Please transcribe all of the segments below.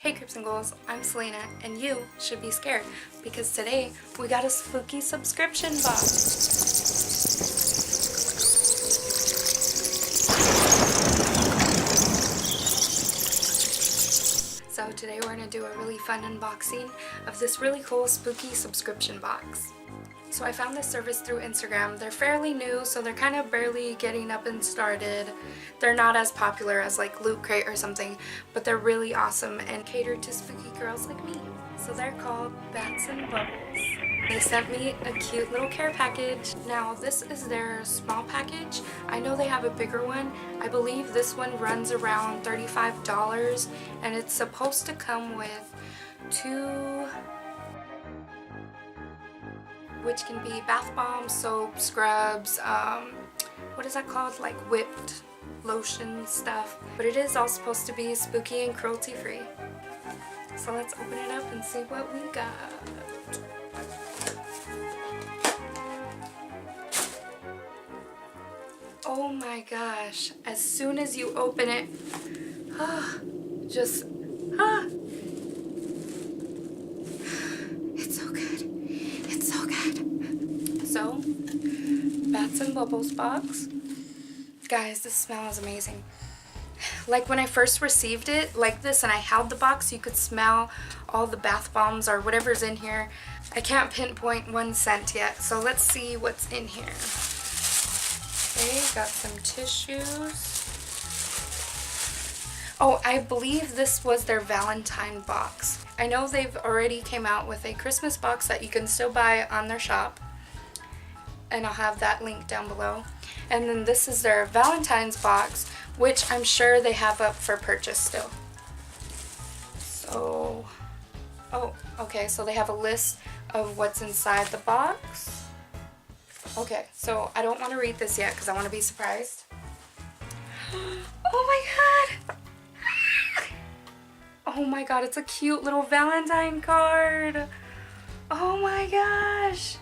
Hey Crips and Ghouls, I'm Selena, and you should be scared because today we got a spooky subscription box. So today we're going to do a really fun unboxing of this really cool spooky subscription box. So I found this service through Instagram. They're fairly new, so they're kind of barely getting up and started. They're not as popular as like Loot Crate or something, but they're really awesome and catered to spooky girls like me. So they're called Bats and Bubbles. They sent me a cute little care package. Now this is their small package. I know they have a bigger one. I believe this one runs around $35 and it's supposed to come with two, which can be bath bombs, soap, scrubs, what is that called? Like whipped lotion stuff. But it is all supposed to be spooky and cruelty free. So let's open it up and see what we got. Oh my gosh, as soon as you open it, it's so good. It's so good. So, Bats and Bubbles box. Guys, this smell is amazing. Like when I first received it like this and I held the box, you could smell all the bath bombs or whatever's in here. I can't pinpoint one scent yet, so let's see what's in here. Okay, got some tissues. Oh, I believe this was their Valentine box. I know they've already came out with a Christmas box that you can still buy on their shop. And I'll have that link down below. And then this is their Valentine's box, which I'm sure they have up for purchase still. So, oh, okay, so they have a list of what's inside the box. Okay, so I don't want to read this yet because I want to be surprised. Oh my god! Oh my god, it's a cute little Valentine card! Oh my gosh!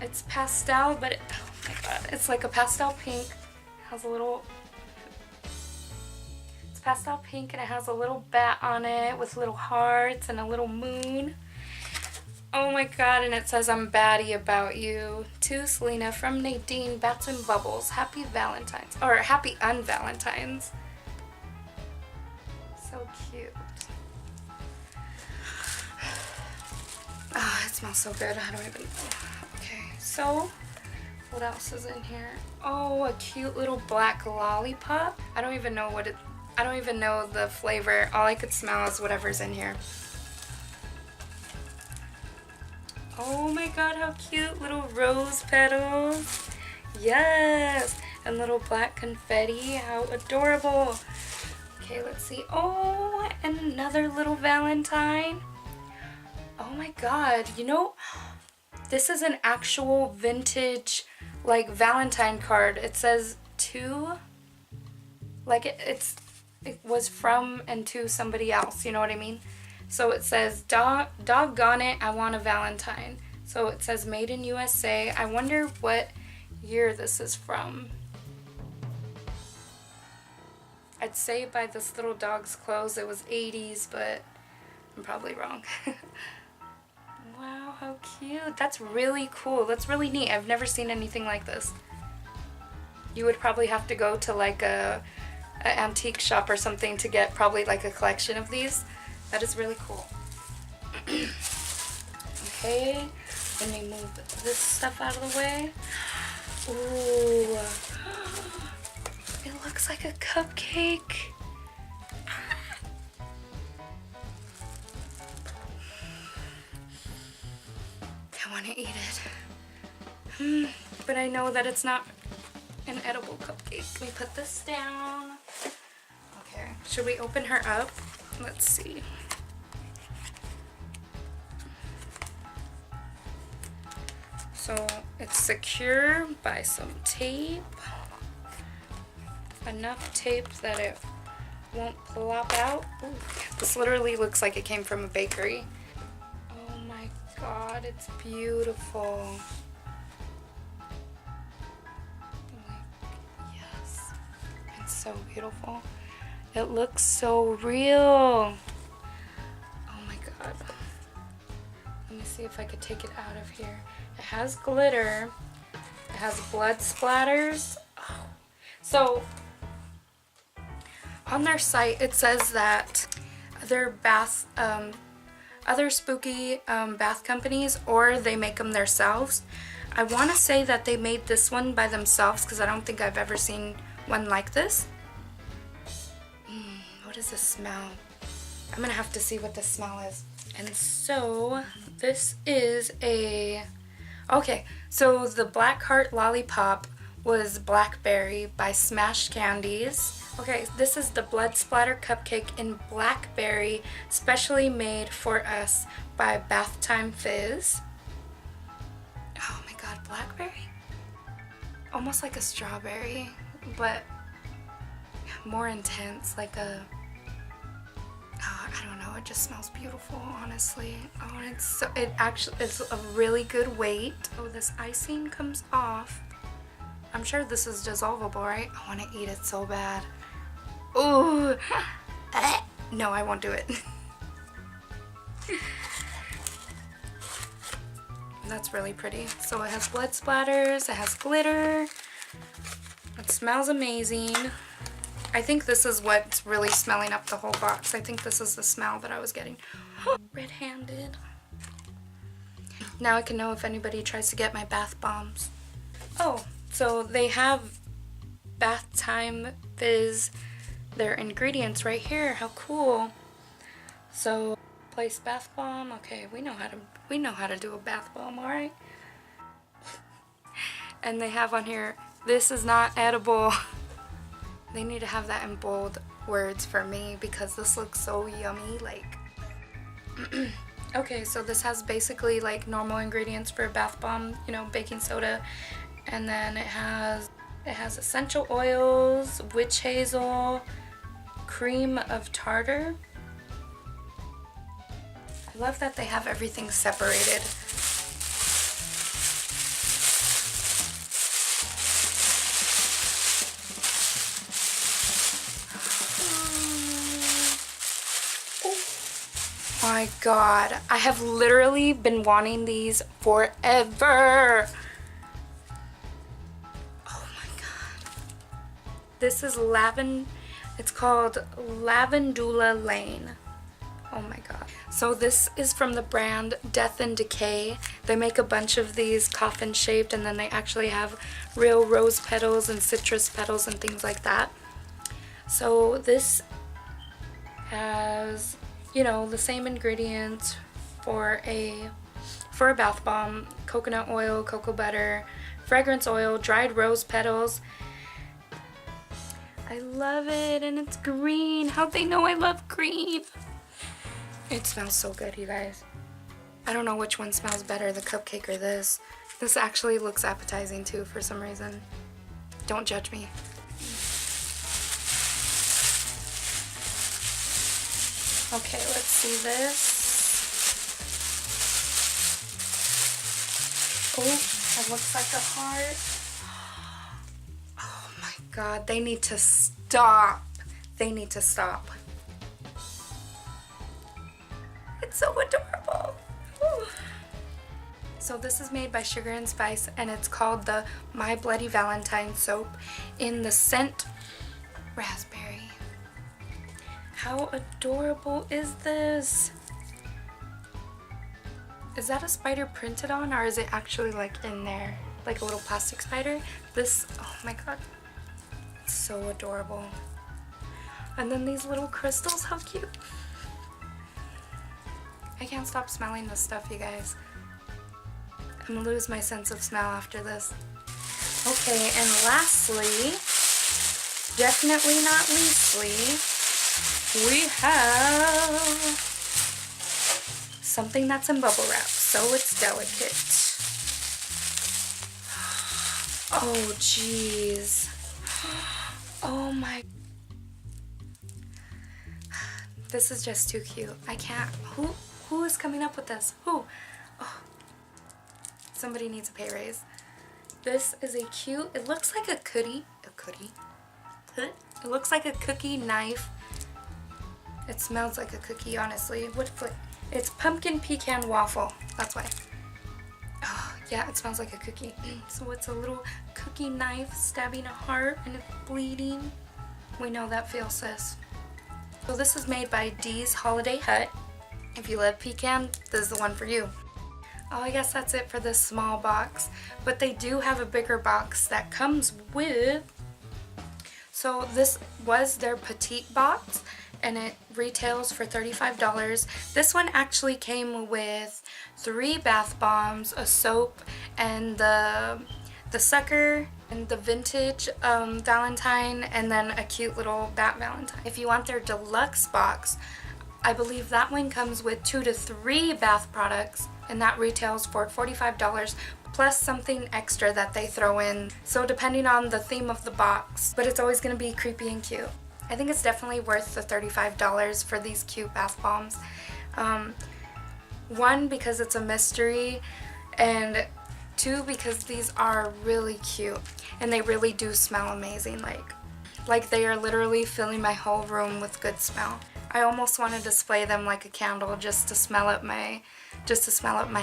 It's pastel, but oh my god, it's like a pastel pink. It has a little... It's pastel pink and it has a little bat on it with little hearts and a little moon. Oh my god, and it says, I'm batty about you. To Selena from Nadine, Bats and Bubbles. Happy Valentine's. Or happy unvalentines. So cute. Oh, it smells so good. I don't even know. Okay, so what else is in here? Oh, a cute little black lollipop. I don't even know what it... I don't even know the flavor. All I could smell is whatever's in here. Oh my god, how cute. Little rose petals. Yes. And little black confetti. How adorable. Okay, let's see. Oh, and another little Valentine. Oh my god. You know, this is an actual vintage, like, Valentine card. It says to, like, it was from and to somebody else. You know what I mean? So it says, doggone it, I want a Valentine. So it says made in USA. I wonder what year this is from. I'd say by this little dog's clothes it was 80s, but I'm probably wrong. Wow, how cute. That's really cool. That's really neat. I've never seen anything like this. You would probably have to go to like a antique shop or something to get probably like a collection of these. That is really cool. Okay, let me move this stuff out of the way. Ooh, it looks like a cupcake. I want to eat it. But I know that it's not an edible cupcake. Let me put this down. Okay, should we open her up? Let's see. So it's secure by some tape. Enough tape that it won't plop out. Ooh, this literally looks like it came from a bakery. Oh my god, it's beautiful. Yes, it's so beautiful. It looks so real. Oh my god. Let me see if I could take it out of here. It has glitter. It has blood splatters. Oh. So on their site it says that other spooky bath companies, or they make them themselves. I want to say that they made this one by themselves because I don't think I've ever seen one like this. What is the smell? I'm gonna have to see what the smell is. And so this is okay, so the Black Heart Lollipop was Blackberry by Smashed Candies. Okay, this is the Blood Splatter Cupcake in Blackberry, specially made for us by BathTimeFizz. Oh my god, blackberry? Almost like a strawberry, but more intense, like a, I don't know, it just smells beautiful, honestly. Oh, and it actually is a really good weight. Oh, this icing comes off. I'm sure this is dissolvable, right? I want to eat it so bad. Ooh. No, I won't do it. That's really pretty. So it has blood splatters, it has glitter. It smells amazing. I think this is what's really smelling up the whole box. I think this is the smell that I was getting. Red-handed. Now I can know if anybody tries to get my bath bombs. Oh, so they have BathTimeFizz, their ingredients right here. How cool. So place bath bomb. Okay, we know how to do a bath bomb, all right? And they have on here, this is not edible. They need to have that in bold words for me because this looks so yummy, like. Okay, so this has basically like normal ingredients for a bath bomb, you know, baking soda, and then it has essential oils, witch hazel, cream of tartar. I love that they have everything separated. Oh my god, I have literally been wanting these forever. Oh my god. This is it's called Lavandula Lane. Oh my god. So this is from the brand Death and Decay. They make a bunch of these coffin shaped, and then they actually have real rose petals and citrus petals and things like that. So this has, you know, the same ingredients for a bath bomb: coconut oil, cocoa butter, fragrance oil, dried rose petals. I love it, and it's green. How'd they know I love green? It smells so good, you guys. I don't know which one smells better, the cupcake or this. This actually looks appetizing too for some reason. Don't judge me. Okay, let's see this. Oh, it looks like a heart. Oh my god, they need to stop. They need to stop. It's so adorable. Ooh. So this is made by Sugar and Spice, and it's called the My Bloody Valentine soap in the scent raspberry. How adorable is this? Is that a spider printed on, or is it actually like in there? Like a little plastic spider? This, oh my god. It's so adorable. And then these little crystals, how cute. I can't stop smelling this stuff, you guys. I'm gonna lose my sense of smell after this. Okay, and lastly, definitely not leastly, we have something that's in bubble wrap, so it's delicate. Oh, jeez. Oh my. This is just too cute. I can't. Who is coming up with this? Who? Oh. Somebody needs a pay raise. This is a cute, it looks like a cookie. It looks like a cookie knife It smells like a cookie, honestly. It's pumpkin pecan waffle. That's why. Oh, yeah, it smells like a cookie. So it's a little cookie knife stabbing a heart and it's bleeding. We know that feels, sis. So this is made by Dee's Holiday Hut. If you love pecan, this is the one for you. Oh, I guess that's it for this small box. But they do have a bigger box that comes with... So this was their petite box, and it retails for $35. This one actually came with 3 bath bombs, a soap, and the sucker, and the vintage Valentine, and then a cute little bat Valentine. If you want their deluxe box, I believe that one comes with 2 to 3 bath products, and that retails for $45 plus something extra that they throw in. So depending on the theme of the box, but it's always going to be creepy and cute. I think it's definitely worth the $35 for these cute bath bombs. One, because it's a mystery, and 2, because these are really cute and they really do smell amazing. Like they are literally filling my whole room with good smell. I almost want to display them like a candle just to smell up my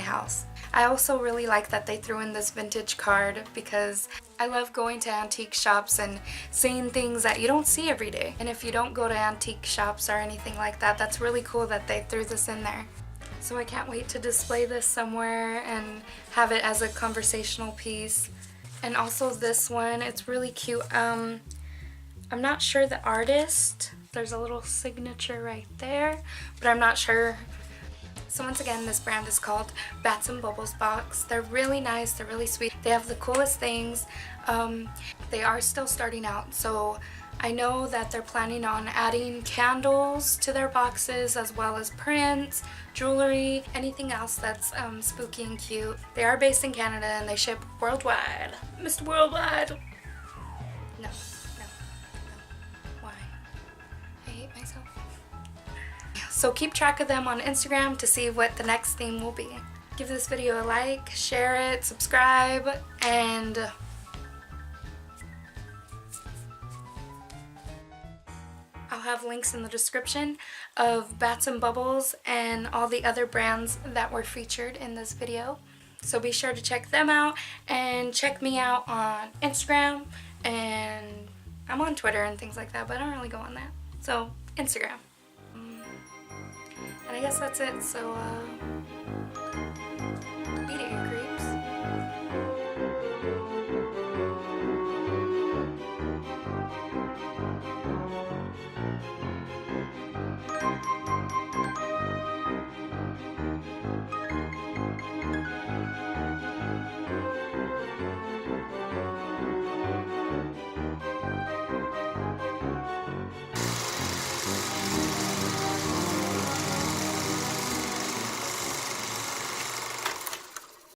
house. I also really like that they threw in this vintage card because I love going to antique shops and seeing things that you don't see every day. And if you don't go to antique shops or anything like that, that's really cool that they threw this in there. So I can't wait to display this somewhere and have it as a conversational piece. And also this one, it's really cute. I'm not sure the artist. There's a little signature right there, but I'm not sure. So once again, this brand is called Bats and Bubbles Box. They're really nice, they're really sweet. They have the coolest things. They are still starting out, so I know that they're planning on adding candles to their boxes, as well as prints, jewelry, anything else that's spooky and cute. They are based in Canada and they ship worldwide. Mr. Worldwide! No. Why? I hate myself. So keep track of them on Instagram to see what the next theme will be. Give this video a like, share it, subscribe, and I'll have links in the description of Bats and Bubbles and all the other brands that were featured in this video. So be sure to check them out and check me out on Instagram, and I'm on Twitter and things like that, but I don't really go on that. So Instagram. And I guess that's it, so be there.